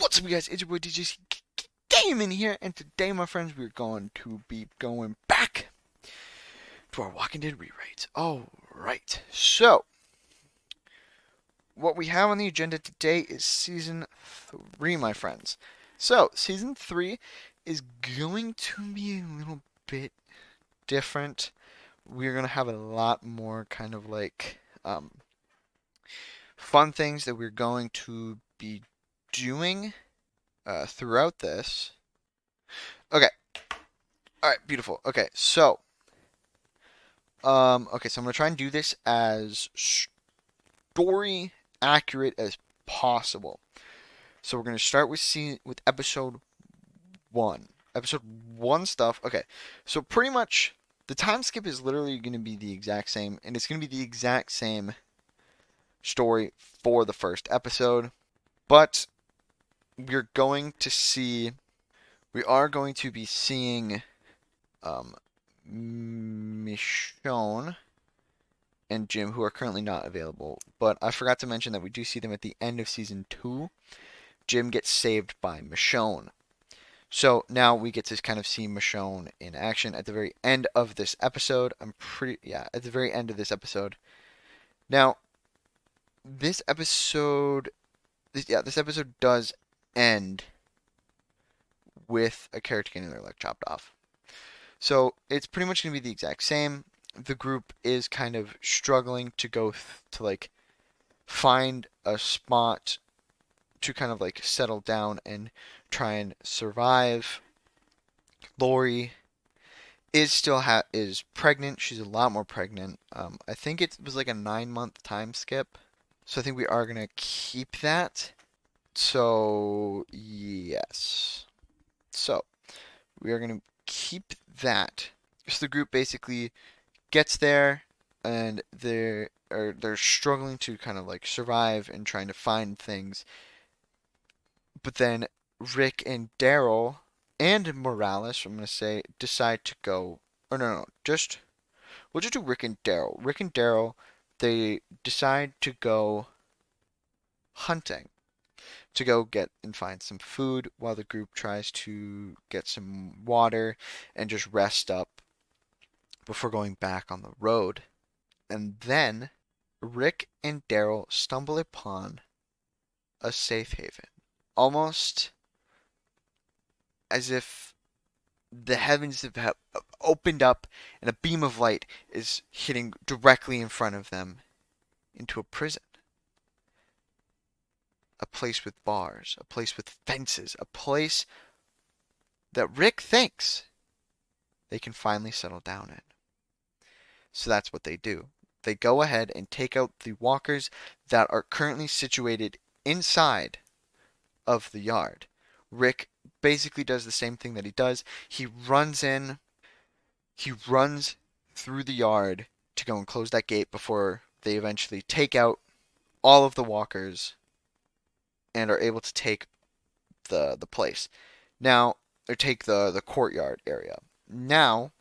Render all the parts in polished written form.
What's up, you guys? It's your boy DJ Damon here, and today, my friends, we're going to be going back to our Walking Dead rewrites. Alright, so what we have on the agenda today is Season 3, my friends. So, Season 3 is going to be a little bit different. We're going to have a lot more kind of like fun things that we're going to be doing throughout this. Okay. All right, beautiful. Okay, so I'm gonna try and do this as story accurate as possible. So we're gonna start with episode one. Episode one stuff. Okay, so pretty much the time skip is literally gonna be the exact same, and it's gonna be the exact same story for the first episode, but we're going to see. We are going to be seeing Michonne and Jim, who are currently not available. But I forgot to mention that we do see them at the end of season 2. Jim gets saved by Michonne. So now we get to kind of see Michonne in action at the very end of this episode. At the very end of this episode. Now, this episode does end with a character getting their leg chopped off. So it's pretty much going to be the exact same. The group is kind of struggling to go to like find a spot to kind of like settle down and try and survive. Lori is pregnant. She's a lot more pregnant. I think it was like a 9-month time skip. So I think we are going to keep that. So yes. So we are going to keep that. So the group basically gets there and they're struggling to kind of like survive and trying to find things. But then Rick and Daryl and Morales, I'm gonna say, decide to go. Or no, we'll just do Rick and Daryl. Rick and Daryl, they decide to go hunting, to go get and find some food while the group tries to get some water and just rest up before going back on the road. And then Rick and Daryl stumble upon a safe haven. Almost as if the heavens have opened up and a beam of light is hitting directly in front of them into a prison. A place with bars, a place with fences, a place that Rick thinks they can finally settle down in. So that's what they do. They go ahead and take out the walkers that are currently situated inside of the yard. Rick basically does the same thing that he does. He runs through the yard to go and close that gate before they eventually take out all of the walkers and are able to take the place. Now, or take the courtyard area. Now,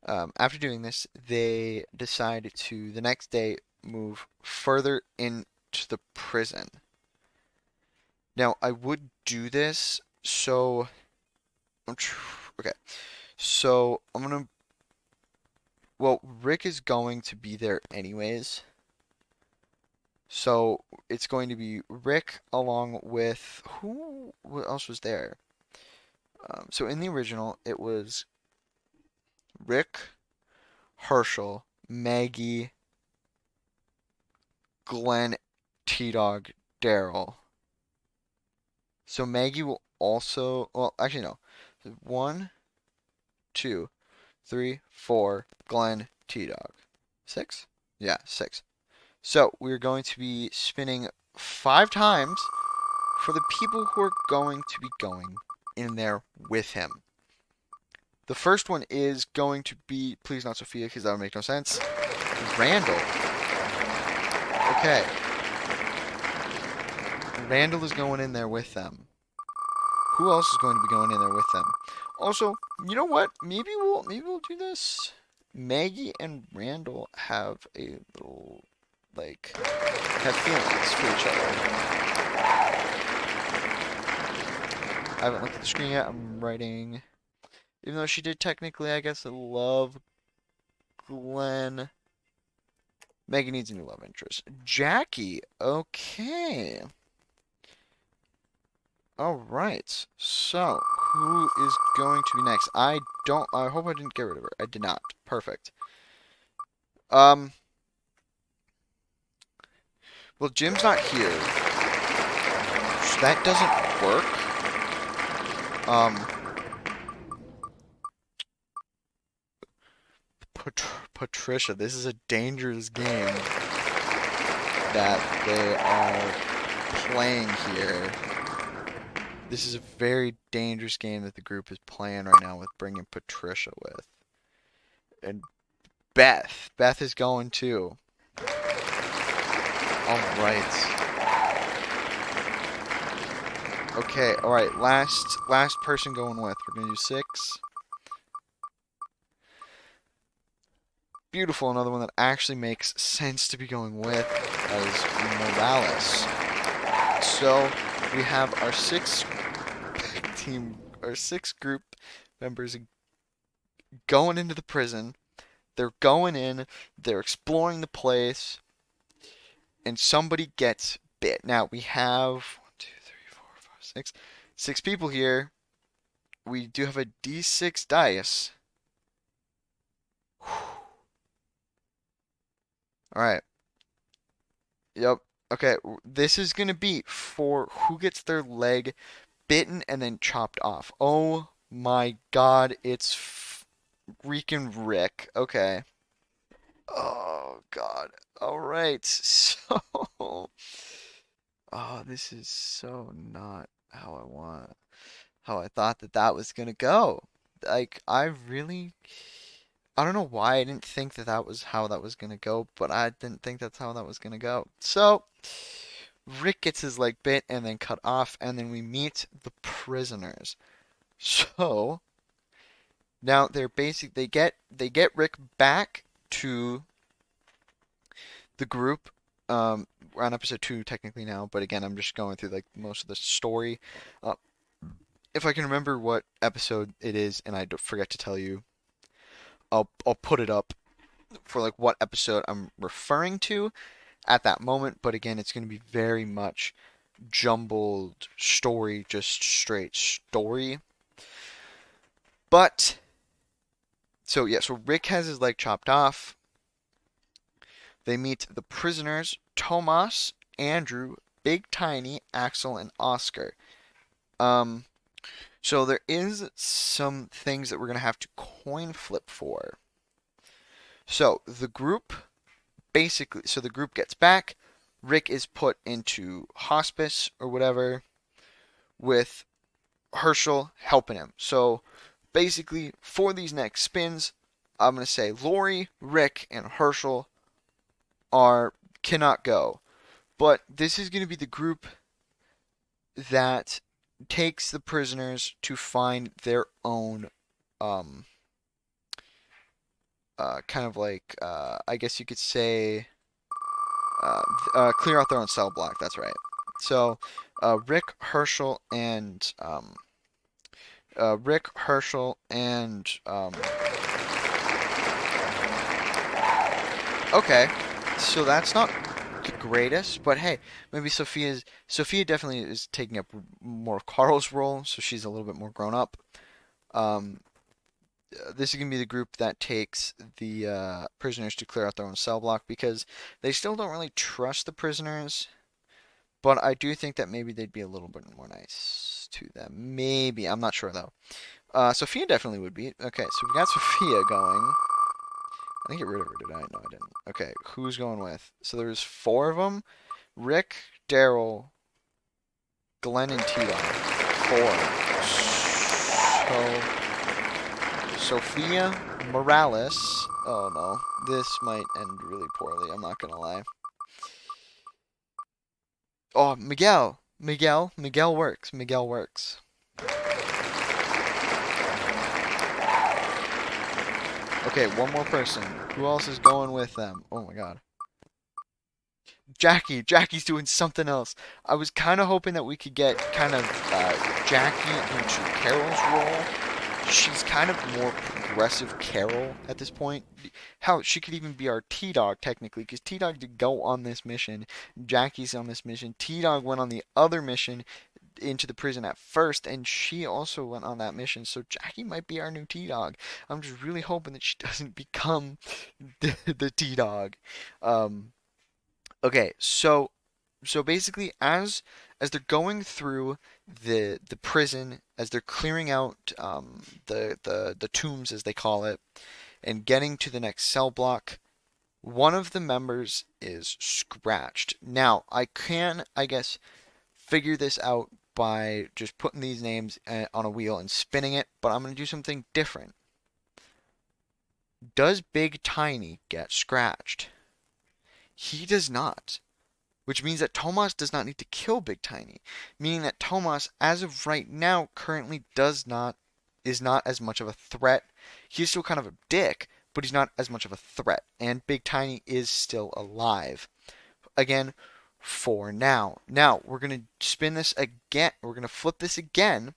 after doing this, they decide to the next day move further into the prison. Now, I would do this, so okay. So I'm gonna. Well, Rick is going to be there anyways. So it's going to be Rick along with what else was there? So in the original, it was Rick, Herschel, Maggie, Glenn, T-Dog, Daryl. So Maggie will also, well, actually no. 1, 2, 3, 4, Glenn, T-Dog. 6? Yeah, 6. So we're going to be spinning 5 times for the people who are going to be going in there with him. The first one is going to be, please not Sophia, because that would make no sense, Randall. Okay. Randall is going in there with them. Who else is going to be going in there with them? Also, you know what? Maybe we'll do this. Maggie and Randall have a little, like, have feelings for each other. I haven't looked at the screen yet. I'm writing, even though she did technically, I guess, love Glenn. Megan needs a new love interest. Jackie. Okay. All right. So, who is going to be next? I hope I didn't get rid of her. I did not. Perfect. Um. Well, Jim's not here, so that doesn't work. Patricia, this is a dangerous game that they are playing here. This is a very dangerous game that the group is playing right now with bringing Patricia with. And Beth. Beth is going too. All right. Okay, all right. Last person going with. We're going to do 6. Beautiful. Another one that actually makes sense to be going with as Morales. So we have our 6 our 6 group members going into the prison. They're going in, they're exploring the place, and somebody gets bit. Now we have 1, 2, 3, 4, 5, 6, 6 people here. We do have a D6 dice. All right. Yep. Okay. This is gonna be for who gets their leg bitten and then chopped off. Oh my God! It's freaking Rick. Okay. Oh God. All right. So, oh, this is so not how I thought that was gonna go. Like, I don't know why I didn't think that was how that was gonna go, but I didn't think that's how that was gonna go. So, Rick gets his leg bit and then cut off, and then we meet the prisoners. So, now they get Rick back to the group. We're on episode 2 technically now, but again, I'm just going through like most of the story. Uh, if I can remember what episode it is, and I forget to tell you, I'll put it up for like what episode I'm referring to at that moment. But again, it's going to be very much jumbled story, just straight story. But so yeah, so Rick has his leg chopped off. They meet the prisoners, Tomas, Andrew, Big Tiny, Axel, and Oscar. Um, so there is some things that we're gonna have to coin flip for. So the group gets back. Rick is put into hospice or whatever with Herschel helping him. So basically, for these next spins, I'm gonna say Lori, Rick, and Herschel cannot go. But this is going to be the group that takes the prisoners to find their own um kind of like I guess you could say clear out their own cell block. That's right. So Rick, Herschel, and okay. So that's not the greatest, but hey, maybe Sophia definitely is taking up more of Carl's role, so she's a little bit more grown up. Um, this is gonna be the group that takes the prisoners to clear out their own cell block because they still don't really trust the prisoners, but I do think that maybe they'd be a little bit more nice to them. Maybe, I'm not sure though. Sophia definitely would be. Okay, so we got Sophia going. I didn't get rid of her, did I? No, I didn't. Okay, who's going with? So there's 4 of them. Rick, Daryl, Glenn, and Tito. 4. So, Sophia, Morales. Oh no, this might end really poorly, I'm not gonna lie. Oh, Miguel. Miguel works. Miguel works. Okay, one more person. Who else is going with them? Oh my God. Jackie's doing something else. I was kind of hoping that we could get kind of Jackie into Carol's role. She's kind of more progressive Carol at this point. How she could even be our T-Dog technically, because T-Dog did go on this mission. Jackie's on this mission. T-Dog went on the other mission into the prison at first, and she also went on that mission. So Jackie might be our new T-Dog. I'm just really hoping that she doesn't become the T-Dog. Um, okay, so basically, as they're going through the prison, as they're clearing out the tombs as they call it, and getting to the next cell block, one of the members is scratched. Now, I can, I guess, figure this out by just putting these names on a wheel and spinning it, but I'm going to do something different. Does Big Tiny get scratched? He does not. Which means that Tomas does not need to kill Big Tiny, meaning that Tomas, as of right now, currently is not as much of a threat. He's still kind of a dick, but he's not as much of a threat, and Big Tiny is still alive. Again, for now. Now, we're going to spin this again. We're going to flip this again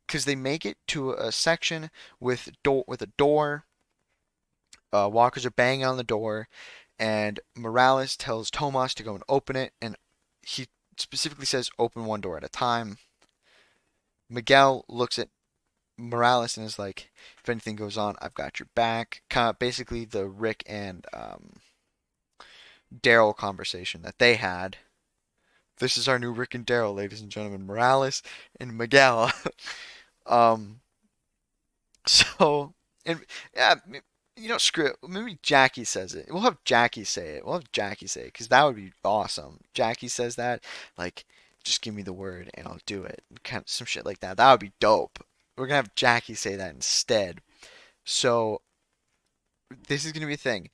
because they make it to a section with a door. Walkers are banging on the door, and Morales tells Tomas to go and open it, and he specifically says open one door at a time. Miguel looks at Morales and is like, if anything goes on, I've got your back. Kind of basically the Rick and Daryl conversation that they had. This is our new Rick and Daryl, ladies and gentlemen. Morales and Miguel. um, so, and yeah, screw it. Maybe Jackie says it. We'll have Jackie say it. We'll have Jackie say it because that would be awesome. Jackie says that, like, just give me the word and I'll do it. Kind of some shit like that. That would be dope. We're gonna have Jackie say that instead. So this is gonna be a thing.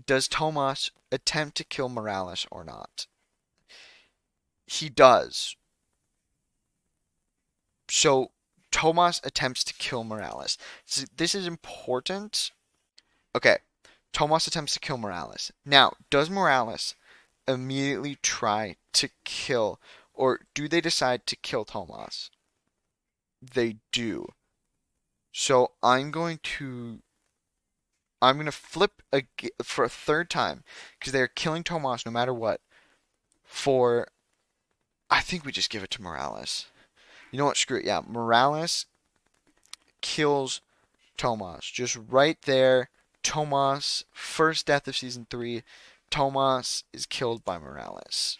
Does Tomas attempt to kill Morales or not? He does. So Tomas attempts to kill Morales. So this is important. Okay, Tomas attempts to kill Morales. Now, does Morales immediately try to kill, or do they decide to kill Tomas? They do. So I'm going to flip for a third time because they're killing Tomas no matter what. For I think we just give it to Morales. You know what? Screw it. Yeah, Morales kills Tomas. Just right there. Tomas, first death of season 3. Tomas is killed by Morales.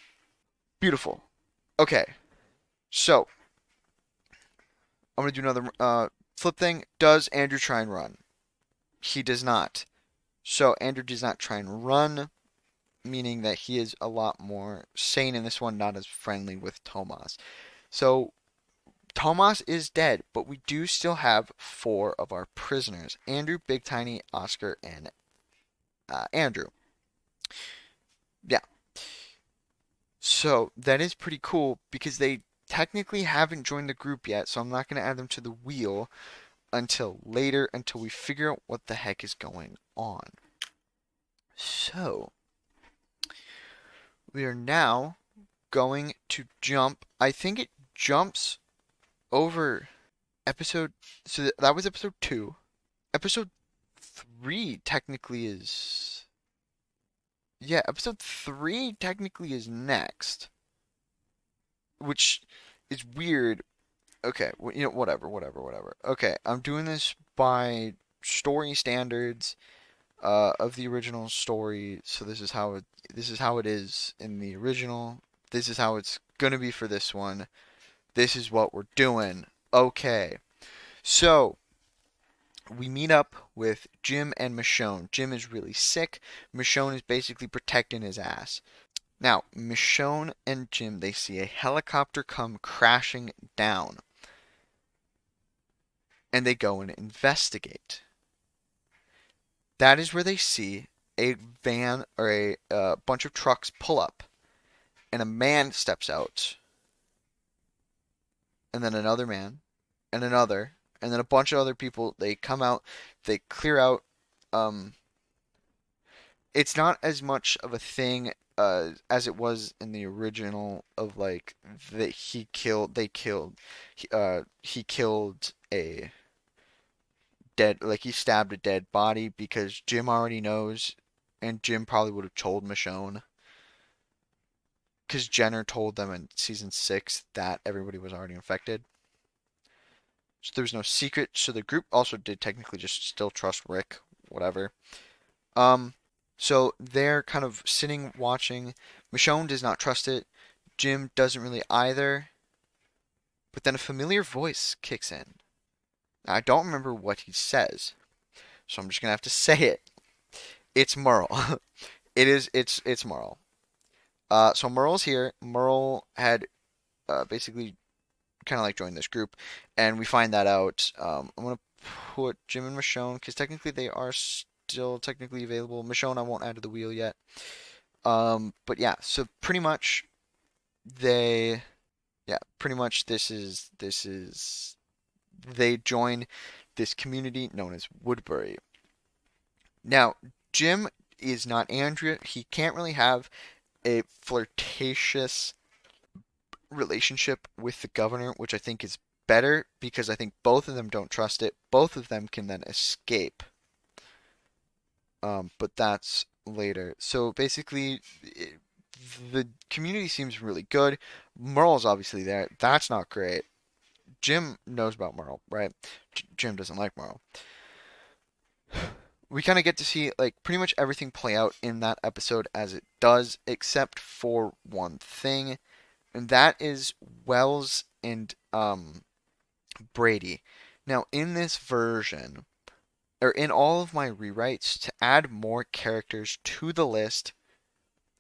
Beautiful. Okay, so I'm gonna do another flip thing. Does Andrew try and run? He does not. So Andrew does not try and run, meaning that he is a lot more sane in this one, not as friendly with Tomas. So Tomas is dead, but we do still have 4 of our prisoners: Andrew, Big Tiny, Oscar, and Andrew. Yeah. So that is pretty cool because they technically haven't joined the group yet, so I'm not going to add them to the wheel until later, until we figure out what the heck is going on. So, we are now going to jump. I think it jumps over episode. So that was episode 2. Episode 3 technically is. Yeah, episode 3 technically is next. Which is weird. Okay, whatever. Okay, I'm doing this by story standards of the original story. So this is how it is in the original. This is how it's gonna be for this one. This is what we're doing. Okay. So we meet up with Jim and Michonne. Jim is really sick. Michonne is basically protecting his ass. Now, Michonne and Jim, they see a helicopter come crashing down. And they go and investigate. That is where they see a van or a bunch of trucks pull up, and a man steps out, and then another man, and another, and then a bunch of other people. They come out, they clear out. Um, it's not as much of a thing as it was in the original of like that he killed a dead, like he stabbed a dead body because Jim already knows, and Jim probably would have told Michonne because Jenner told them in season 6 that everybody was already infected. So there was no secret. So the group also did technically just still trust Rick, whatever. Um, so they're kind of sitting watching. Michonne does not trust it. Jim doesn't really either. But then a familiar voice kicks in. Now, I don't remember what he says, so I'm just gonna have to say it. It's Merle. It's Merle. So Merle's here. Merle had basically kind of like joined this group, and we find that out. I'm gonna put Jim and Michonne because technically they are still technically available. Michonne I won't add to the wheel yet. But yeah, so pretty much they, yeah, pretty much this is they join this community known as Woodbury. Now, Jim is not Andrea. He can't really have a flirtatious relationship with the governor, which I think is better because I think both of them don't trust it. Both of them can then escape. But that's later. So basically, the community seems really good. Merle's obviously there. That's not great. Jim knows about Merle, right? Jim doesn't like Merle. We kind of get to see like pretty much everything play out in that episode as it does, except for one thing, and that is Wells and Brady. Now, in this version, or in all of my rewrites, to add more characters to the list,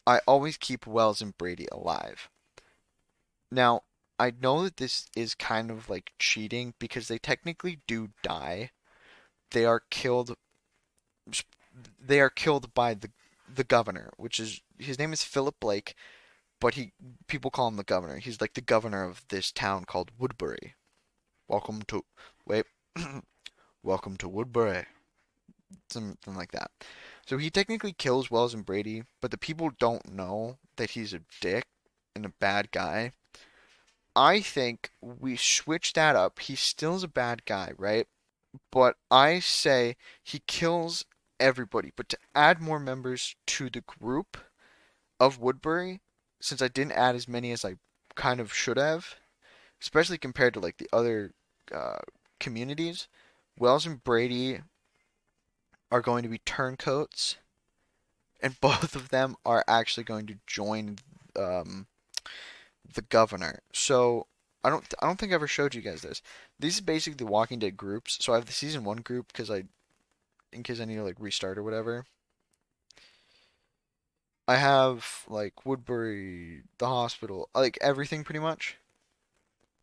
I always keep Wells and Brady alive. Now, I know that this is kind of like cheating because they technically do die. They are killed. They are killed by the governor, which is his name is Philip Blake, but he people call him the governor. He's like the governor of this town called Woodbury. Welcome to wait, welcome to Woodbury, something like that. So he technically kills Wells and Brady, but the people don't know that he's a dick and a bad guy. I think we switch that up. He still is a bad guy, right? But I say he kills everybody. But to add more members to the group of Woodbury, since I didn't add as many as I kind of should have, especially compared to like the other uh, communities, Wells and Brady are going to be turncoats, and both of them are actually going to join um, the governor. So I don't think I ever showed you guys this. These is basically the Walking Dead groups. So I have the season 1 group because I in case I need to like restart or whatever. I have like Woodbury, the hospital, like everything pretty much.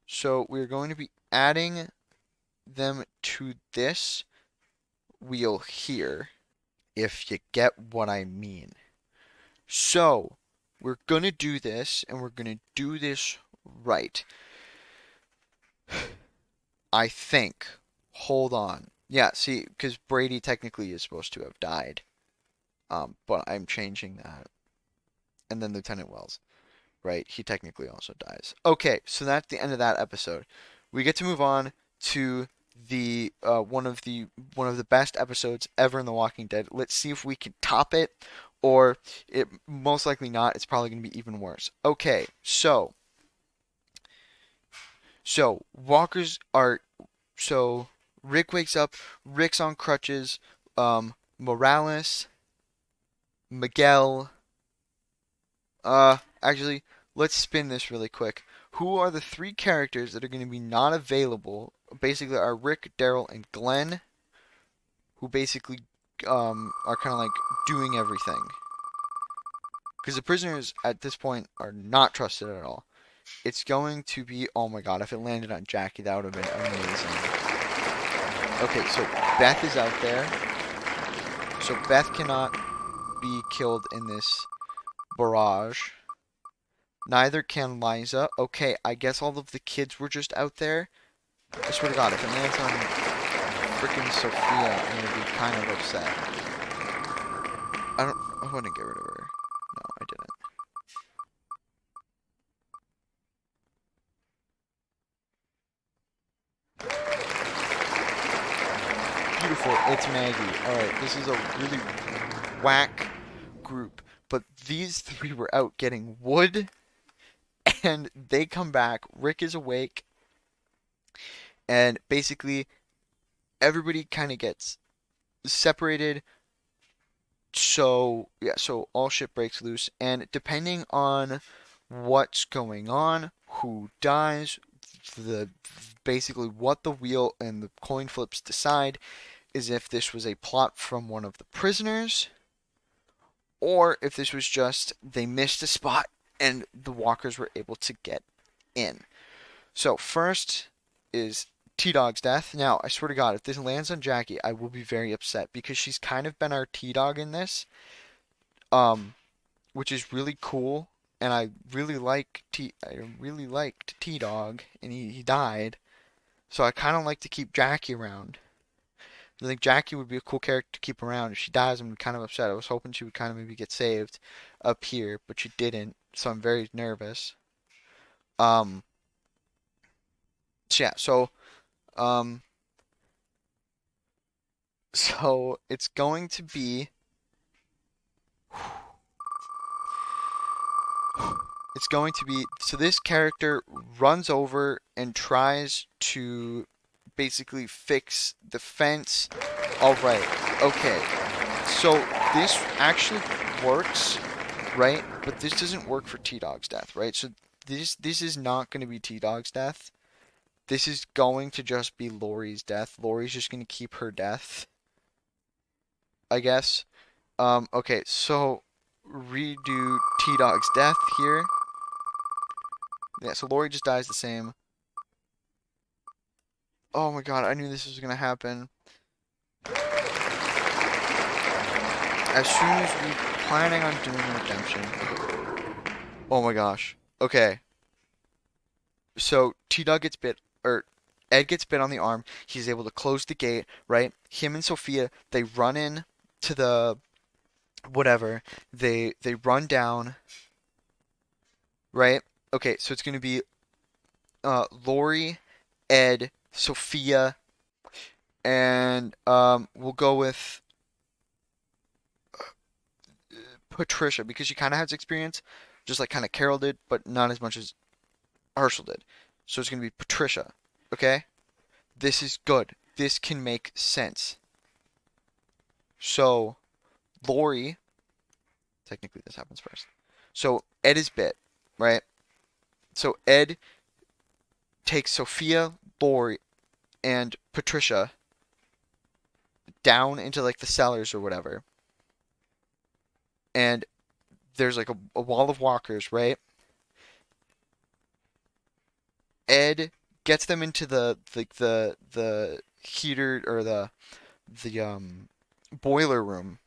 So we're going to be adding them to this wheel here, if you get what I mean. So we're gonna do this, and we're gonna do this right. I think. Hold on. Yeah, see, because Brady technically is supposed to have died. But I'm changing that. And then Lieutenant Wells, right? He technically also dies. Okay, so that's the end of that episode. We get to move on to the one of the best episodes ever in The Walking Dead. Let's see if we can top it, or it most likely not. It's probably going to be even worse. Okay, so walkers are so Rick wakes up. Rick's on crutches. Morales, Miguel. Actually, let's spin this really quick. Who are the 3 characters that are going to be not available? Basically, are Rick, Daryl, and Glenn, who basically are kind of like doing everything. Because the prisoners at this point are not trusted at all. It's going to be, oh my god, if it landed on Jackie, that would have been amazing. Okay, so Beth is out there. So Beth cannot be killed in this barrage. Neither can Liza. Okay, I guess all of the kids were just out there. I swear to God, if it lands on freaking Sophia, I'm gonna be kind of upset. I don't. I wouldn't get rid of her. No, I didn't. Beautiful. It's Maggie. All right, this is a really whack group, but these three were out getting wood, and they come back. Rick is awake, and basically everybody kind of gets separated. So yeah, so all shit breaks loose, and depending on what's going on, who dies, the basically what the wheel and the coin flips decide is if this was a plot from one of the prisoners, or if this was just they missed a spot and the walkers were able to get in. So first is T-Dog's death. Now, I swear to God, if this lands on Jackie, I will be very upset because she's kind of been our T-Dog in this, um, which is really cool. And I really liked T-Dog, and he died. So I kind of like to keep Jackie around. I think Jackie would be a cool character to keep around. If she dies, I'm kind of upset. I was hoping she would kind of maybe get saved up here, but she didn't. So I'm very nervous. Um, so yeah, um, so it's going to be so this character runs over and tries to basically fix the fence. All right. Okay. So this actually works, right? But this doesn't work for T-Dog's death, right? So this is not going to be T-Dog's death. This is going to just be Lori's death. Lori's just going to keep her death, I guess. Okay, so redo T-Dog's death here. Yeah, so Lori just dies the same. Oh my god, I knew this was gonna happen. As soon as we planning on doing redemption. Oh my gosh. Okay. So T-Dog gets bit, or Ed gets bit on the arm. He's able to close the gate, right? Him and Sophia, they run in to the whatever. They run down, right? Okay, so it's gonna be Lori, Ed, Sophia, and we'll go with Patricia because she kind of has experience, just like kind of Carol did, but not as much as Herschel did. So it's gonna be Patricia. Okay, this is good. This can make sense. So Lori, technically this happens first. So Ed is bit, right? So Ed takes Sophia, Lori, and Patricia down into like the cellars or whatever, and there's like a wall of walkers, right? Ed gets them into the heater or the boiler room,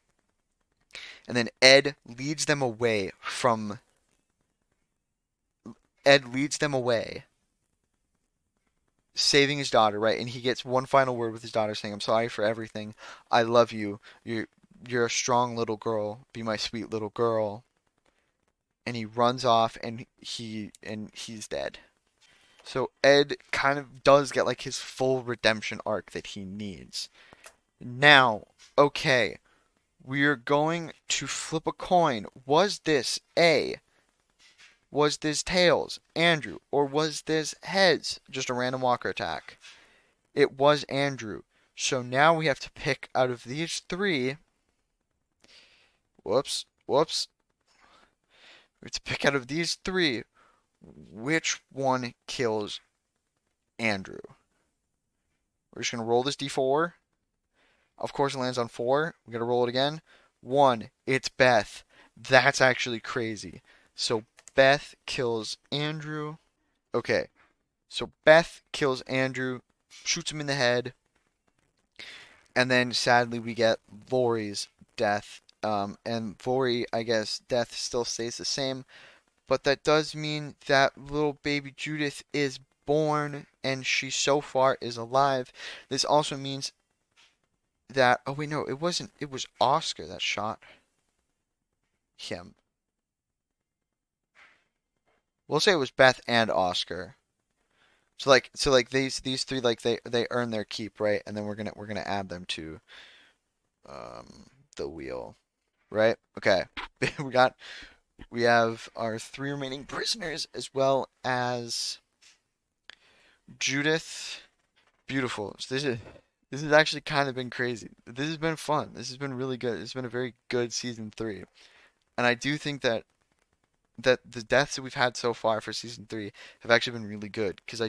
and then Ed leads them away, saving his daughter, right? And he gets one final word with his daughter saying, "I'm sorry for everything. I love you. You're a strong little girl. Be my sweet little girl." And he runs off and he's dead. So Ed kind of does get like his full redemption arc that he needs. Now, okay, we're going to flip a coin. Was this tails, Andrew, or was this heads, just a random walker attack? It was Andrew. So now we have to pick out of these three. Whoops, whoops. We have to pick out of these three which one kills Andrew. We're just going to roll this d4. Of course, it lands on 4. We got to roll it again. 1. It's Beth. That's actually crazy. So Beth kills Andrew. Okay. So Beth kills Andrew, shoots him in the head, and then sadly we get Lori's death. And Lori, I guess, death still stays the same, but that does mean that little baby Judith is born and she so far is alive. This also means that, oh wait, no, it wasn't, it was Oscar that shot. him. We'll say it was Beth and Oscar. So like these three like they earn their keep, right? And then we're gonna add them to the wheel, right? Okay. we got we have our three remaining prisoners as well as Judith. Beautiful. So this has actually kind of been crazy. This has been fun. This has been really good. It's been a very good season three. And I do think that the deaths that we've had so far for season three have actually been really good. Because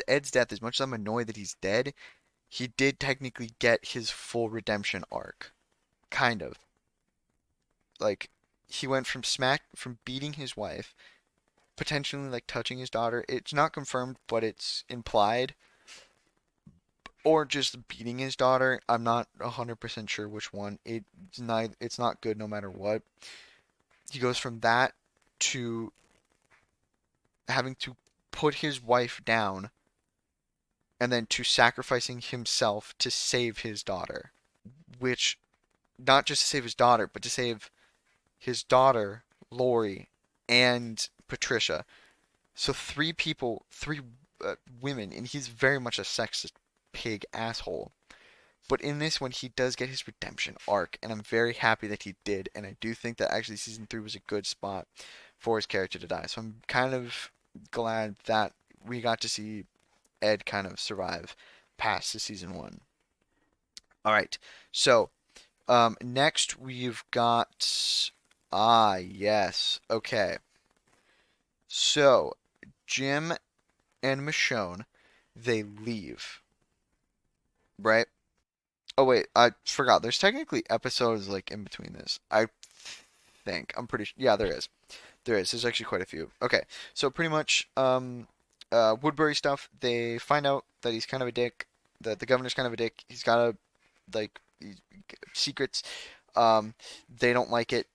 Ed's death, as much as I'm annoyed that he's dead, he did technically get his full redemption arc. Kind of. Like he went from beating his wife, potentially like touching his daughter. It's not confirmed, but it's implied. Or just beating his daughter. I'm not 100% sure which one. It's not good no matter what. He goes from that to having to put his wife down and then to sacrificing himself to save his daughter, which not just to save his daughter, but to save his daughter, Lori, and Patricia. So three people, three women, and he's very much a sexist pig asshole. But in this one, he does get his redemption arc, and I'm very happy that he did. And I do think that actually season three was a good spot for his character to die. So I'm kind of glad that we got to see Ed kind of survive past the season one. All right, so next we've got yes, okay. So Jim and Michonne, they leave, right? Oh wait, I forgot. There's technically episodes like in between this. I think I'm pretty sure. Yeah, there is. There is. There's actually quite a few. Okay, so pretty much, Woodbury stuff. They find out that he's kind of a dick. That the governor's kind of a dick. He's got a like secrets. They don't like it.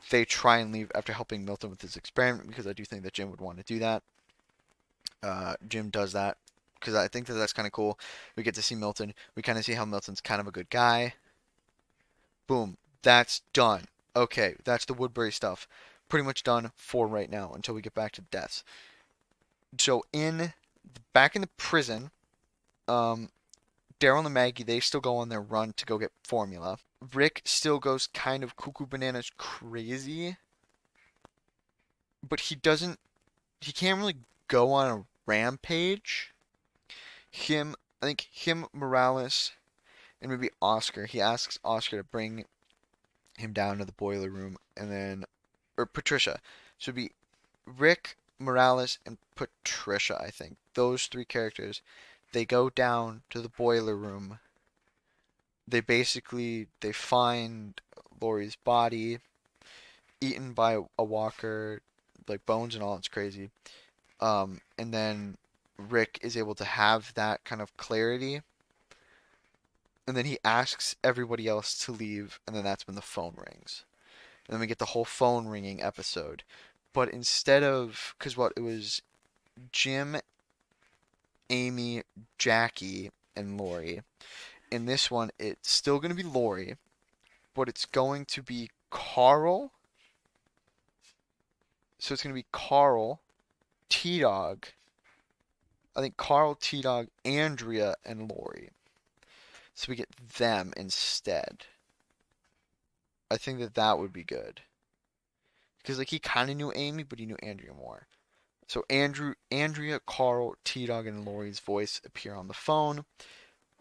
They try and leave after helping Milton with his experiment because I do think that Jim would want to do that. Jim does that because I think that that's kind of cool. We get to see Milton. We kind of see how Milton's kind of a good guy. Boom. That's done. Okay, that's the Woodbury stuff. Pretty much done for right now until we get back to the deaths. So back in the prison, um, Daryl and Maggie, they still go on their run to go get formula. Rick still goes kind of cuckoo bananas crazy, but he can't really go on a rampage. I think Morales, and maybe Oscar. He asks Oscar to bring him down to the boiler room, and then, or Patricia. So it'd be Rick, Morales, and Patricia, I think. Those three characters, they go down to the boiler room. They find Lori's body, eaten by a walker, like bones and all. It's crazy. And then Rick is able to have that kind of clarity, and then he asks everybody else to leave, and then that's when the phone rings. And then we get the whole phone ringing episode. But instead of, because what, it was Jim, Amy, Jackie, and Lori. In this one, it's still going to be Lori, but it's going to be Carl. So it's going to be Carl, T-Dog. I think Carl, T-Dog, Andrea, and Lori. So we get them instead. I think that that would be good. Because like he kind of knew Amy, but he knew Andrea more. So Andrea, Carl, T-Dog, and Lori's voice appear on the phone.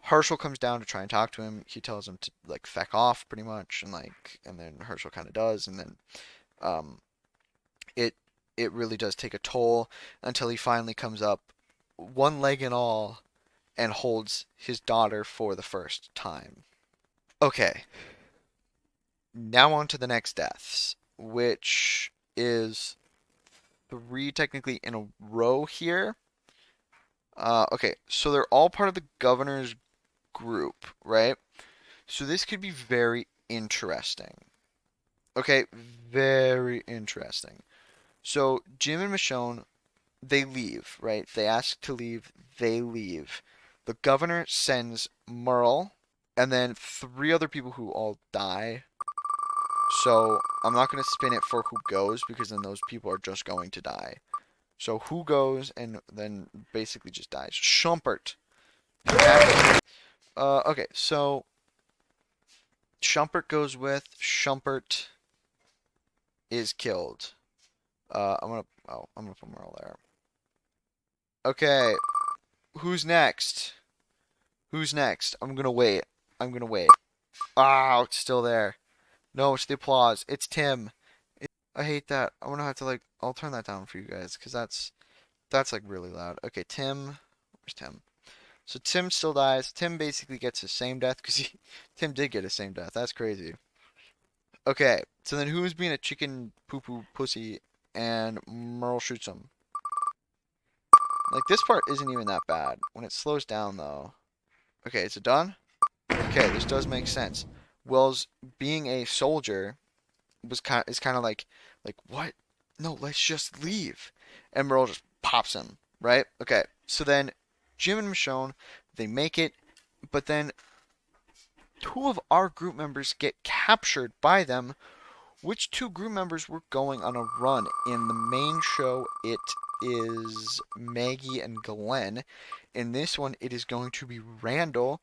Herschel comes down to try and talk to him. He tells him to like feck off pretty much, and then Herschel kind of does, and then um, it it really does take a toll until he finally comes up, one leg and all, and holds his daughter for the first time. Okay, now on to the next deaths, which is three technically in a row here. Okay, so they're all part of the governor's group, right? So this could be very interesting. Okay, very interesting. So Jim and Michonne, they leave, right? They ask to leave, they leave. The governor sends Merle, and then three other people who all die. So I'm not going to spin it for who goes because then those people are just going to die. So who goes and then basically just dies? Schumpert. Okay, so Schumpert goes with Schumpert is killed. I'm gonna put Merle there. Okay, who's next? Who's next? I'm gonna wait. I'm gonna wait. Ah, it's still there. No, it's the applause. It's Tim. I hate that. I'm gonna have to like. I'll turn that down for you guys because that's like really loud. Okay, Tim. Where's Tim? So Tim still dies. Tim basically gets the same death because Tim did get the same death. That's crazy. Okay, so then who's being a chicken poo poo pussy and Merle shoots him? Like this part isn't even that bad. When it slows down though. Okay, is it done? Okay, this does make sense. Wells being a soldier is kind of like what? No, let's just leave. And Merle just pops him, right? Okay. So then Jim and Michonne, they make it, but then two of our group members get captured by them. Which two group members were going on a run? In the main show, it is Maggie and Glenn. In this one, it is going to be Randall.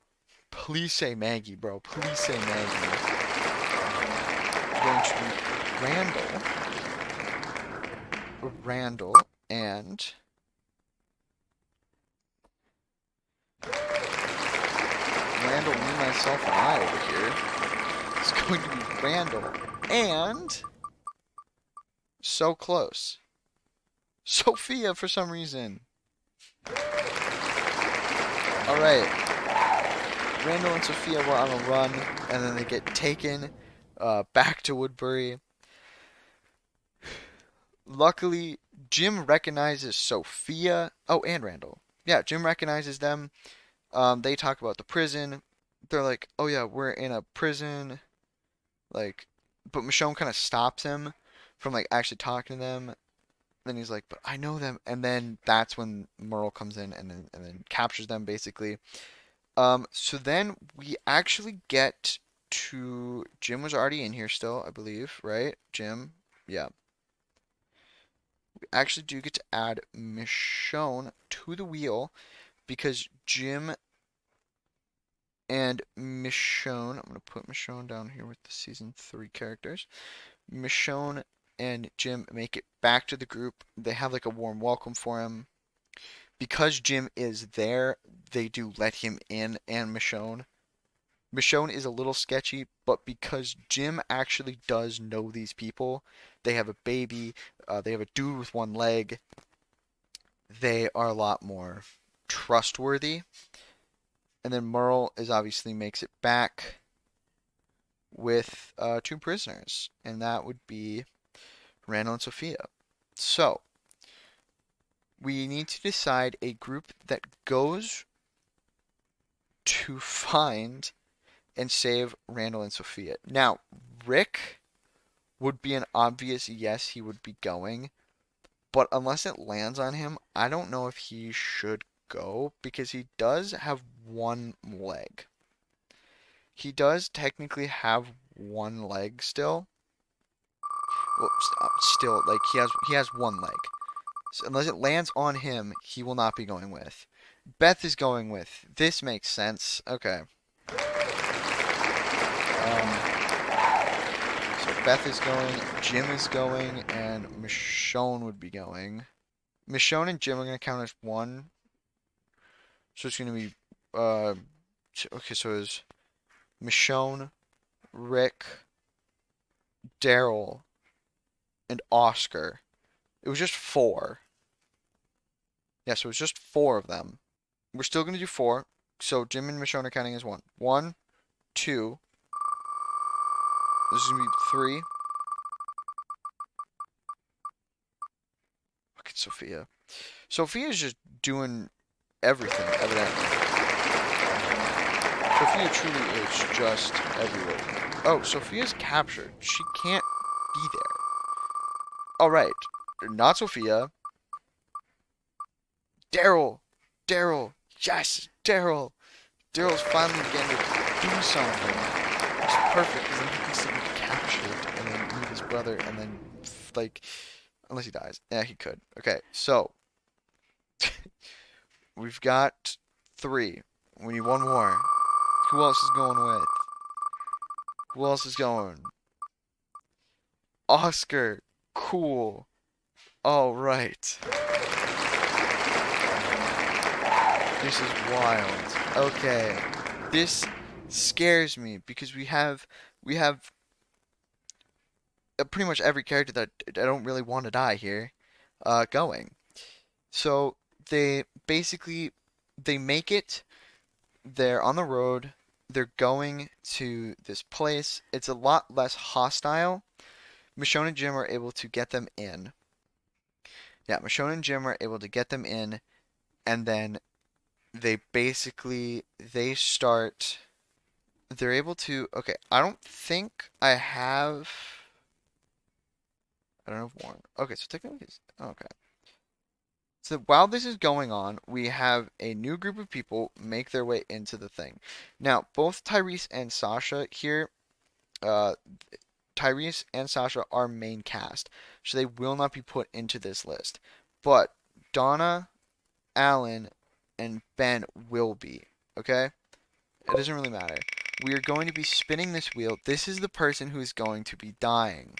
Please say Maggie, bro. Please say Maggie. It's going to be Randall, and Randall, me, myself, and I over here. It's going to be Randall, and so close. Sophia for some reason. All right, Randall and Sophia were on a run, and then they get taken back to Woodbury. Luckily, Jim recognizes Sophia. Oh, and Randall. Yeah, Jim recognizes them. They talk about the prison. They're like, "Oh yeah, we're in a prison." Like, but Michonne kind of stops him from like actually talking to them. Then he's like, "But I know them." And then that's when Merle comes in and then captures them basically. So then we actually get to Jim was already in here still, I believe, right? Jim, yeah. We actually do get to add Michonne to the wheel because Jim and Michonne, I'm gonna put Michonne down here with the season 3 characters. Michonne and Jim make it back to the group. They have like a warm welcome for him. Because Jim is there, they do let him in and Michonne. Michonne is a little sketchy, but because Jim actually does know these people, they have a baby, they have a dude with one leg, they are a lot more trustworthy. And then Merle is obviously makes it back with two prisoners, and that would be Randall and Sophia. So, we need to decide a group that goes to find and save Randall and Sophia. Now, Rick would be an obvious yes, he would be going, but unless it lands on him, I don't know if he should go because he does have one leg. He does technically have one leg still. Well, still, like he has one leg. So unless it lands on him, he will not be going with. Beth is going with. This makes sense. Okay. So Beth is going, Jim is going, and Michonne would be going. Michonne and Jim are going to count as one. So it's going to be, okay, so it's Michonne, Rick, Daryl, and Oscar. It was just 4. Yeah, so it was just 4 of them. We're still going to do 4. So Jim and Michonne are counting as one. 1, 2. This is going to be 3. Look at Sophia. Sophia's just doing everything, evidently. Sophia truly is just everywhere. Oh, Sophia's captured. She can't be there. Alright. Not Sophia. Daryl. Daryl. Yes, Daryl. Daryl's finally getting to do something. It's perfect because then he can still be captured brother and then like unless he dies. Yeah, he could. Okay, so we've got three. We need one more. Who else is going with? Who else is going? Oscar. Cool. All right. This is wild. Okay. This scares me because we have pretty much every character that I don't really want to die here going. So they basically they make it. They're on the road. They're going to this place. It's a lot less hostile. Michonne and Jim are able to get them in. Yeah, Michonne and Jim are able to get them in, and then they start. They're able to. Okay, I don't think I have. I don't have Warren. Okay, so technically, okay. So while this is going on, we have a new group of people make their way into the thing. Now, both Tyrese and Sasha here, uh, Tyrese and Sasha are main cast, so they will not be put into this list. But Donna, Alan, and Ben will be. Okay? It doesn't really matter. We are going to be spinning this wheel. This is the person who is going to be dying.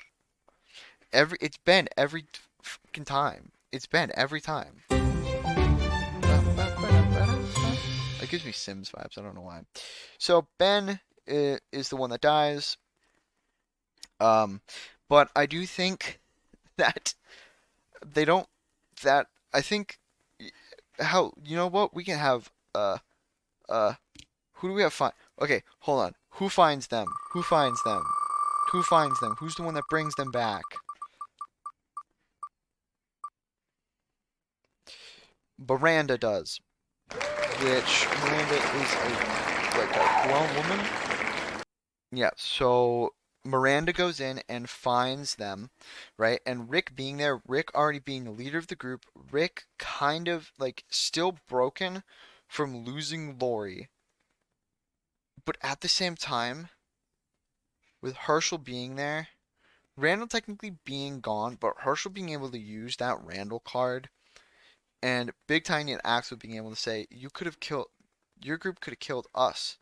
It's Ben every fucking time. It's Ben every time. It gives me Sims vibes. I don't know why. So Ben is the one that dies. Um, but I do think that they don't. That I think how you know what we can have. Uh. Who do we have find? Okay, hold on. Who finds them? Who finds them? Who finds them? Who's the one that brings them back? Miranda does. Which Miranda is a grown woman. Yeah, so Miranda goes in and finds them, right? And Rick being there, Rick already being the leader of the group, Rick kind of like still broken from losing Lori, but at the same time, with Herschel being there, Randall technically being gone, but Herschel being able to use that Randall card, and Big Tiny and Axel being able to say, "You could have killed, your group could have killed us.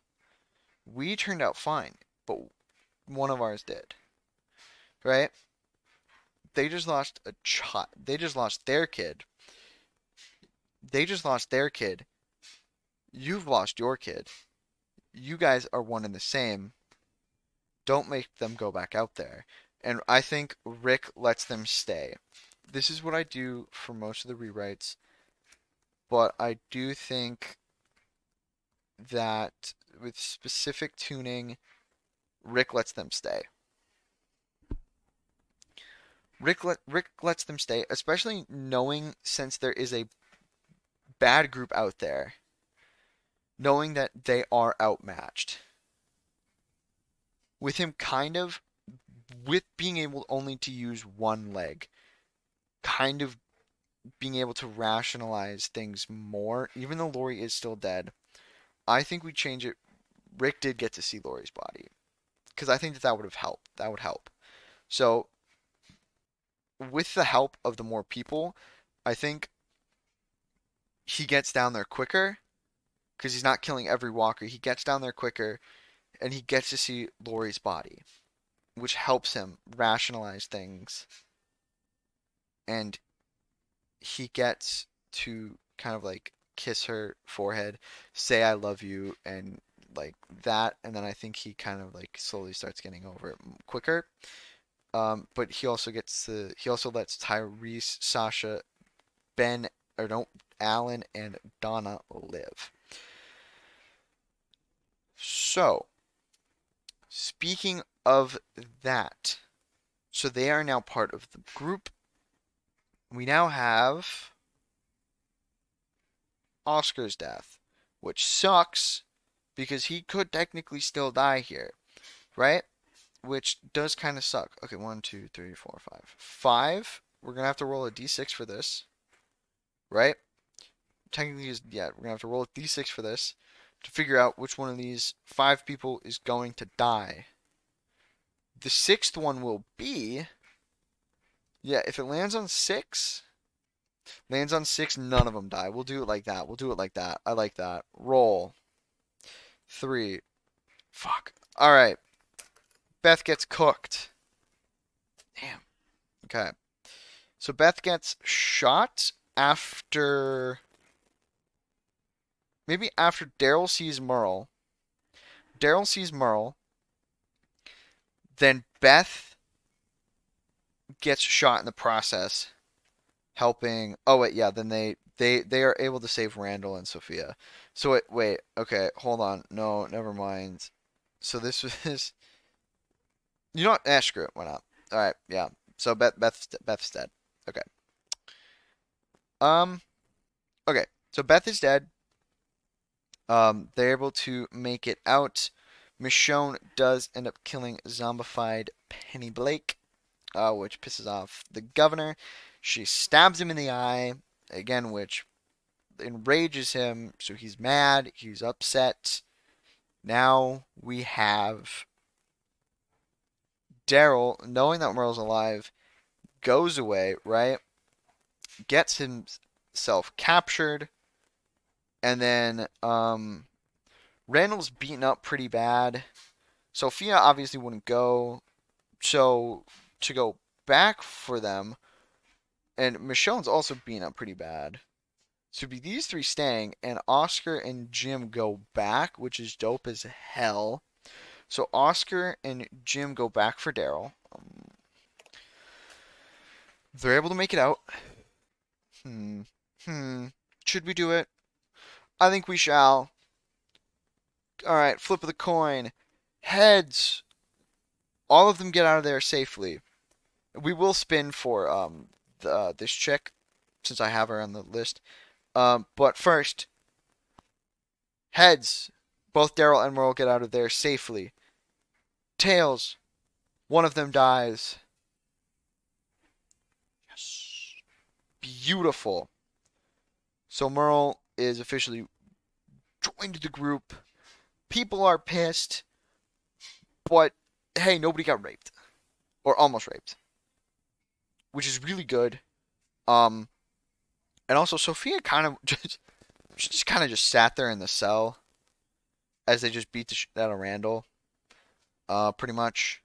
We turned out fine, but one of ours did." Right? They just lost a child. They just lost their kid. They just lost their kid. You've lost your kid. You guys are one and the same. Don't make them go back out there. And I think Rick lets them stay. This is what I do for most of the rewrites, but I do think that with specific tuning, Rick lets them stay. Rick lets them stay, especially knowing since there is a bad group out there, knowing that they are outmatched. With him kind of with being able only to use one leg, kind of being able to rationalize things more, even though Lori is still dead. I think we change it. Rick did get to see Lori's body because I think that would have helped. That would help. So with the help of the more people, I think he gets down there quicker because he's not killing every walker. He gets down there quicker and he gets to see Lori's body, which helps him rationalize things. And he gets to kind of like kiss her forehead, say I love you, and like that. And then I think he kind of like slowly starts getting over it quicker. But he also lets Tyrese, Sasha, Ben, or no, Alan, and Donna live. So, speaking of that, so they are now part of the group. We now have Oscar's death, which sucks because he could technically still die here, right? Which does kind of suck. Okay, 1, 2, 3, 4, 5. 5. We're gonna have to roll a d6 for this, right? Technically, yeah, we're gonna have to roll a d6 for this to figure out which one of these 5 people is going to die. The 6th one will be Yeah, if it lands on six, none of them die. We'll do it like that. We'll do it like that. I like that. Roll. Three. Fuck. All right. Beth gets cooked. Damn. Okay. So Beth gets shot after maybe after Daryl sees Merle. Daryl sees Merle. Then Beth gets shot in the process, helping. Oh wait, yeah. Then they are able to save Randall and Sophia. So wait. Okay, hold on. No, never mind. So this was. You know what? Screw it. Why not? All right. Yeah. So Beth's dead. Okay. Um. Okay. So Beth is dead. They're able to make it out. Michonne does end up killing zombified Penny Blake, which pisses off the governor. She stabs him in the eye, again, which enrages him. So he's mad. He's upset. Now we have Daryl, knowing that Merle's alive, goes away, right? Gets himself captured, and then Randall's beaten up pretty bad. Sophia obviously wouldn't go, so to go back for them, and Michonne's also beaten up pretty bad. So it'd be these three staying, and Oscar and Jim go back, which is dope as hell. So Oscar and Jim go back for Daryl. They're able to make it out. Hmm. Hmm. Should we do it? I think we shall. All right, flip of the coin. Heads. All of them get out of there safely. We will spin for this chick since I have her on the list. But first, heads. Both Daryl and Merle get out of there safely. Tails. One of them dies. Yes. Beautiful. So Merle is officially joined the group. People are pissed, but hey, nobody got raped or almost raped, which is really good. Um, and also Sophia kind of just kind of just sat there in the cell as they just beat the shit out of Randall, pretty much,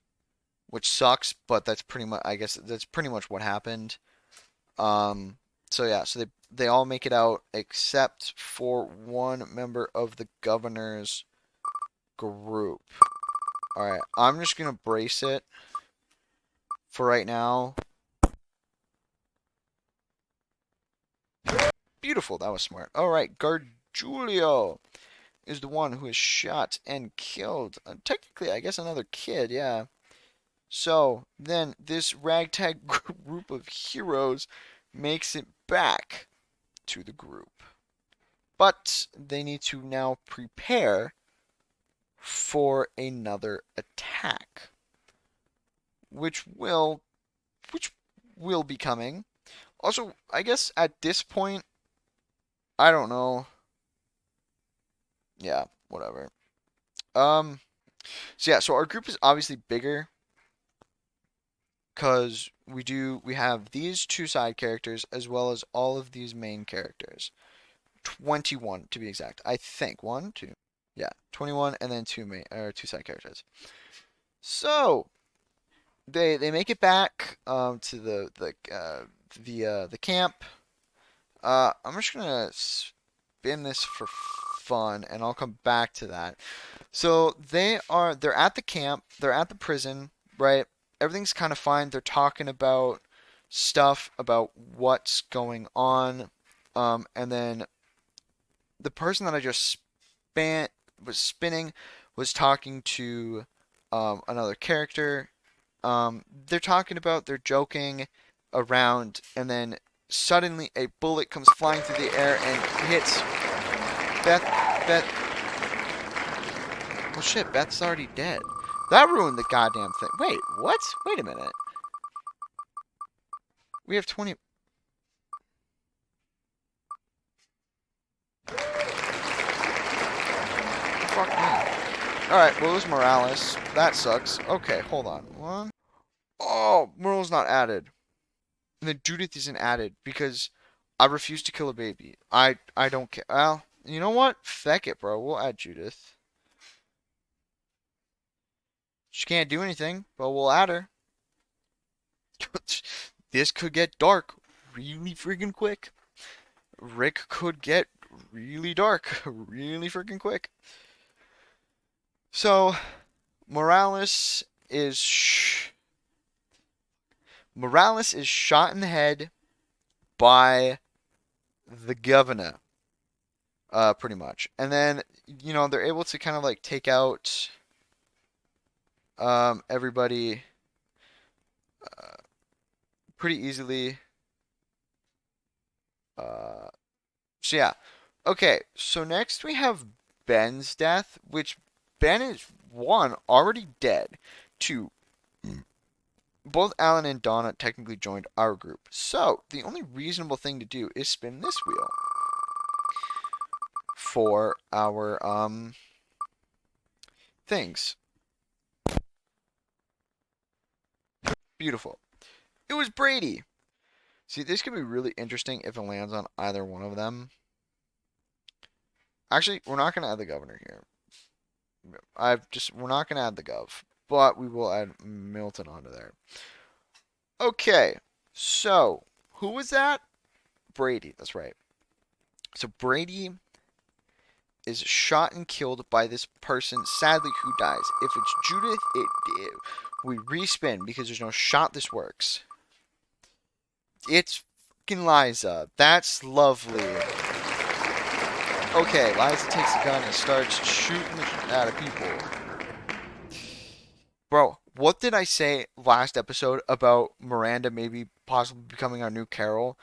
which sucks, but that's pretty much I guess that's pretty much what happened. Um, so yeah, so they all make it out except for one member of the governor's group. All right, I'm just gonna brace it for right now. Beautiful, that was smart. All right, Gargiulio is the one who is shot and killed. Technically, I guess another kid, yeah. So then this ragtag group of heroes makes it back to the group. But they need to now prepare for another attack, which will be coming. Also, I guess at this point, I don't know. Yeah, whatever. Um, so yeah, so our group is obviously bigger because we have these two side characters as well as all of these main characters. 21 to be exact. I think one, two, yeah, 21, and then two side characters. So they make it back to the camp. I'm just gonna spin this for fun, and I'll come back to that. So they're at the camp, they're at the prison, right? Everything's kind of fine. They're talking about stuff about what's going on, and then the person that I just was spinning was talking to another character. They're joking around, and then suddenly a bullet comes flying through the air and hits Beth. Beth. Well, shit, Beth's already dead. That ruined the goddamn thing. Wait, what? Wait a minute. We have 20. Fuck me. Alright, well, it was Morales. That sucks. Okay, hold on. One. Oh, Merle's not added. And then Judith isn't added because I refuse to kill a baby. I don't care. Well, you know what? Feck it, bro. We'll add Judith. She can't do anything, but we'll add her. This could get dark really freaking quick. Rick could get really dark really freaking quick. So Morales is Morales is shot in the head by the governor, pretty much. And then they're able to kind of like take out everybody uh, pretty easily. Uh, so yeah. Okay, so next we have Ben's death, which Ben is one already dead. Two, both Alan and Donna technically joined our group. So the only reasonable thing to do is spin this wheel for our things. Beautiful. It was Brady. See, this could be really interesting if it lands on either one of them. Actually, we're not going to add the governor here. We're not going to add the gov, but we will add Milton onto there. Okay, so who was that? Brady, that's right. So Brady is shot and killed by this person, sadly, who dies. If it's Judith, we respin because there's no shot this works. It's fucking Liza. That's lovely. Okay, Liza takes a gun and starts shooting at people. Bro, what did I say last episode about Miranda maybe possibly becoming our new Carol?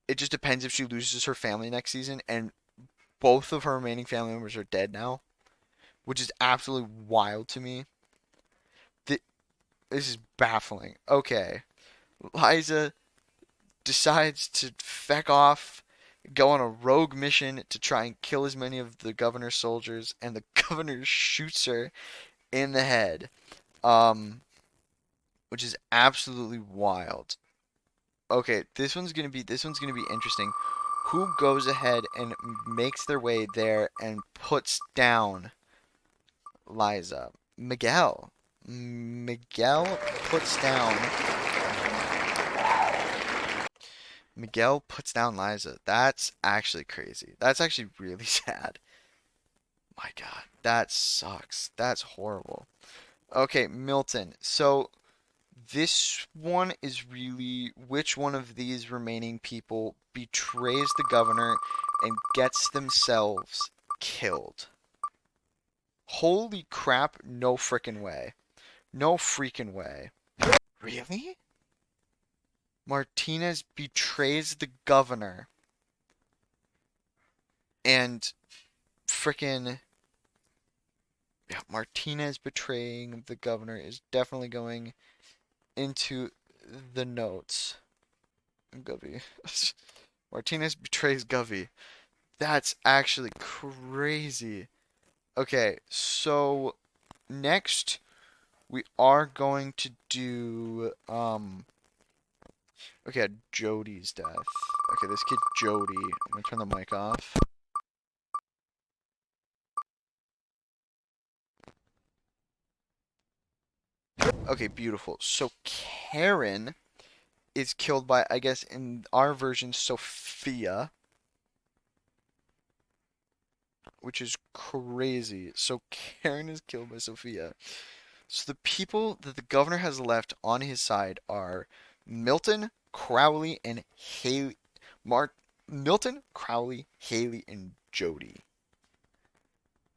It just depends if she loses her family next season, and both of her remaining family members are dead now, which is absolutely wild to me. This is baffling. Okay, Liza decides to feck off, go on a rogue mission to try and kill as many of the governor's soldiers, and the governor shoots her in the head, which is absolutely wild. Okay, this one's gonna be interesting. Who goes ahead and makes their way there and puts down Liza? Miguel. Miguel puts down. Miguel puts down Liza. That's actually crazy. That's actually really sad. My God, that sucks. That's horrible. Okay, Milton. So this one is really which one of these remaining people betrays the governor and gets themselves killed. Holy crap, no frickin' way. No freaking way. Really? Martinez betrays the governor and frickin' yeah, Martinez betraying the governor is definitely going into the notes. Govey. Martinez betrays Govey. That's actually crazy. Okay, so next we are going to do okay, Jody's death. Okay, this kid Jody. I'm gonna turn the mic off. Okay, beautiful. So Karen is killed by, I guess in our version, Sophia, which is crazy. So Karen is killed by Sophia. So the people that the governor has left on his side are Milton, Crowley, and Haley. Milton, Crowley, Haley, and Jody,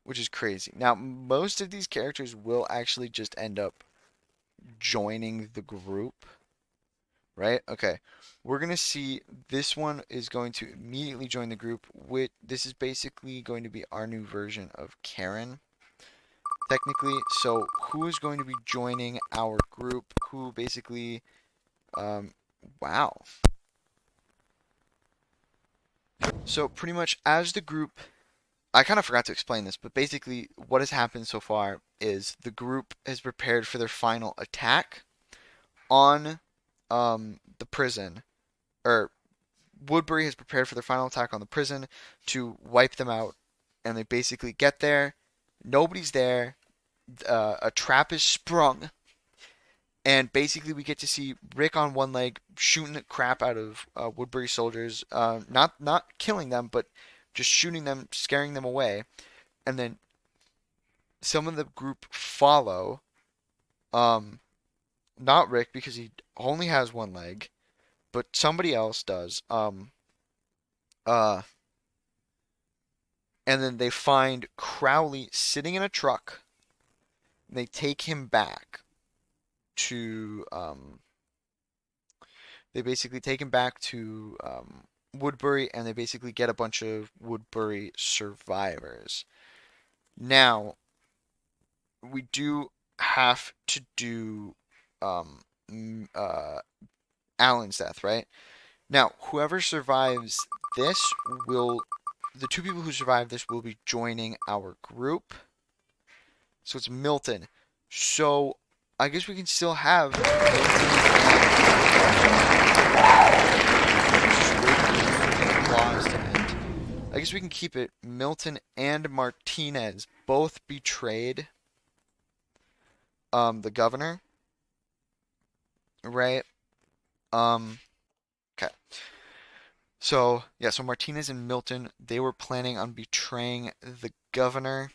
which is crazy. Now, most of these characters will actually just end up joining the group, right? Okay. We're going to see this one is going to immediately join the group. This is basically going to be our new version of Karen, technically. So who is going to be joining our group? Who basically, wow. So pretty much as the group, I kind of forgot to explain this, but basically what has happened so far is the group has prepared for their final attack on the prison, or Woodbury has prepared for their final attack on the prison to wipe them out, and they basically get there. Nobody's there. A trap is sprung, and basically we get to see Rick on one leg shooting the crap out of Woodbury soldiers, not killing them, but just shooting them, scaring them away. And then some of the group follow. Um, Not Rick because he only has one leg, but somebody else does. Uh, and then they find Crowley sitting in a truck. They take him back to they basically take him back to Woodbury, and they basically get a bunch of Woodbury survivors. Now, we do have to do um, Alan's death, right? Now, whoever survives this will, the two people who survive this will be joining our group. So it's Milton. So I guess we can still have applause to end. I guess we can keep it. Milton and Martinez both betrayed the governor, right? Um, okay. So yeah, so Martinez and Milton, they were planning on betraying the governor.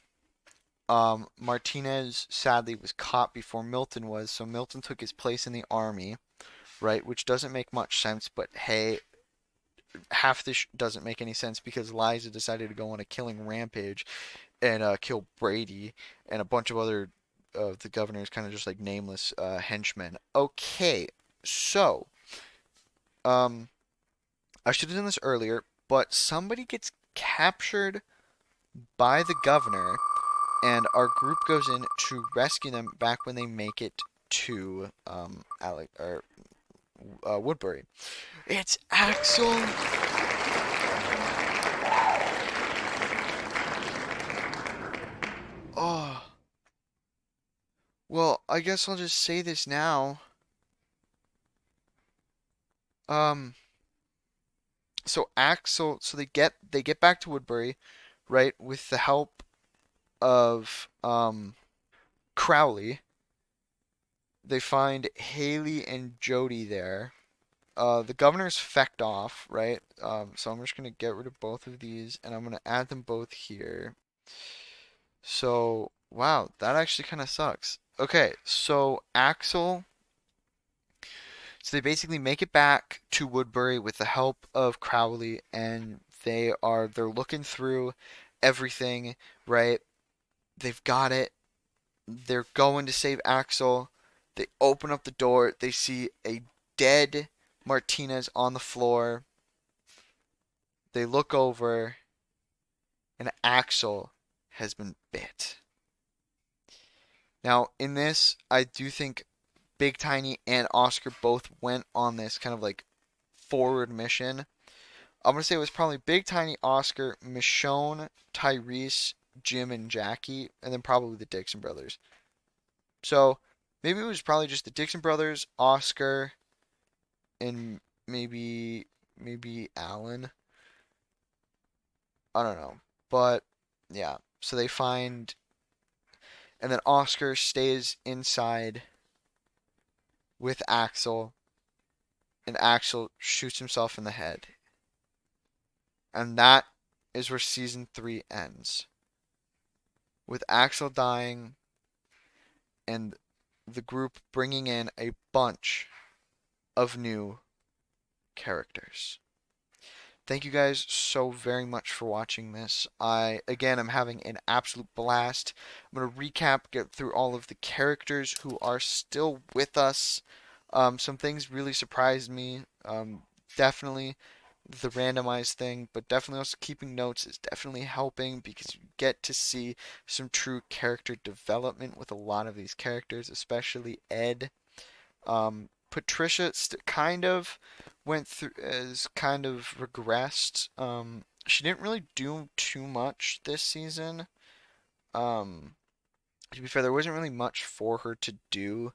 Martinez sadly was caught before Milton was, so Milton took his place in the army, right? Which doesn't make much sense, but hey, half this doesn't make any sense because Liza decided to go on a killing rampage and kill Brady and a bunch of other of the governor's kind of just like nameless henchmen. Okay, so um, I should have done this earlier, but somebody gets captured by the governor, and our group goes in to rescue them back when they make it to Woodbury. It's Axel. Oh, well, I guess I'll just say this now. Um, so Axel, so they get back to Woodbury, right, with the help of Crowley. They find Haley and Jody there. The governor's fecked off, right? So I'm just gonna get rid of both of these, and I'm gonna add them both here. So wow, that actually kind of sucks. Okay, so Axel. So they basically make it back to Woodbury with the help of Crowley, and they're looking through everything, right? They've got it. They're going to save Axel. They open up the door. They see a dead Martinez on the floor. They look over, and Axel has been bit. Now, in this, I do think Big Tiny and Oscar both went on this kind of like forward mission. I'm gonna say it was probably Big Tiny, Oscar, Michonne, Tyrese, Jim, and Jackie, and then probably the Dixon brothers. So maybe it was probably just the Dixon brothers, Oscar, and maybe Alan. I don't know, but yeah. So they find, and then Oscar stays inside with Axel, and Axel shoots himself in the head, and that is where season 3 ends, with Axel dying and the group bringing in a bunch of new characters. Thank you guys so very much for watching this. Again, I'm having an absolute blast. I'm going to recap, get through all of the characters who are still with us. Some things really surprised me. Definitely the randomized thing, but definitely also keeping notes is definitely helping because you get to see some true character development with a lot of these characters, especially Ed. Patricia kind of went through, as kind of regressed. She didn't really do too much this season. Um, to be fair, there wasn't really much for her to do.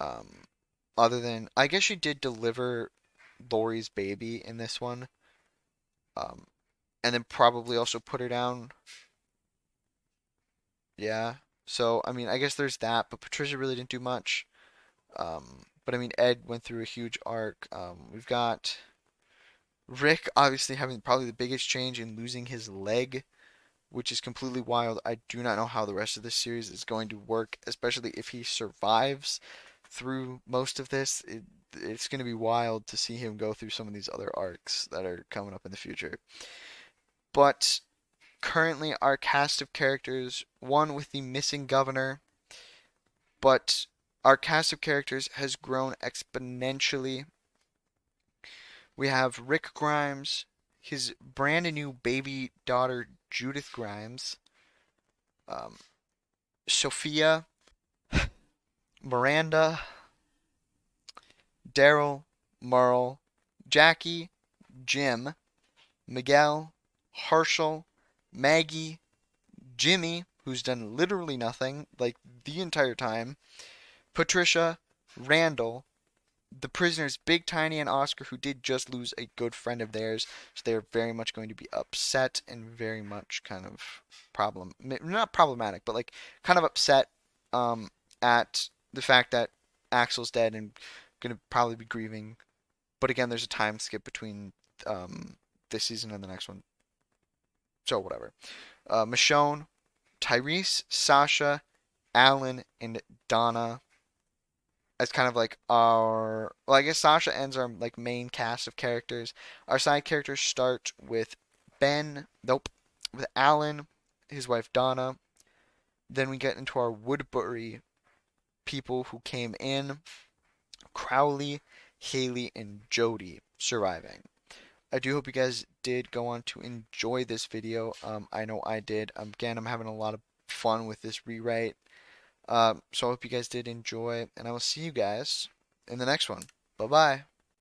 Um, other than I guess she did deliver Lori's baby in this one, um, and then probably also put her down. Yeah. So I mean, I guess there's that, but Patricia really didn't do much. But I mean, Ed went through a huge arc. We've got Rick obviously having probably the biggest change in losing his leg, which is completely wild. I do not know how the rest of this series is going to work, especially if he survives through most of this. It's going to be wild to see him go through some of these other arcs that are coming up in the future. But currently, our cast of characters, one with the missing governor, but our cast of characters has grown exponentially. We have Rick Grimes, his brand new baby daughter Judith Grimes, um, Sophia, Miranda, Daryl, Merle, Jackie, Jim, Miguel, Herschel, Maggie, Jimmy, who's done literally nothing like the entire time, Patricia, Randall, the prisoners Big Tiny and Oscar, who did just lose a good friend of theirs, so they're very much going to be upset and very much kind of not problematic, but like kind of upset um, at the fact that Axel's dead and going to probably be grieving. But again, there's a time skip between um, this season and the next one, so whatever. Michonne, Tyrese, Sasha, Alan, and Donna as kind of like our well, I guess Sasha ends our like main cast of characters. Our side characters start with Ben, nope, with Alan, his wife Donna. Then we get into our Woodbury people who came in, Crowley, Haley, and Jody surviving. I do hope you guys did go on to enjoy this video. I know I did. Again, I'm having a lot of fun with this rewrite. So I hope you guys did enjoy, and I will see you guys in the next one. Bye bye.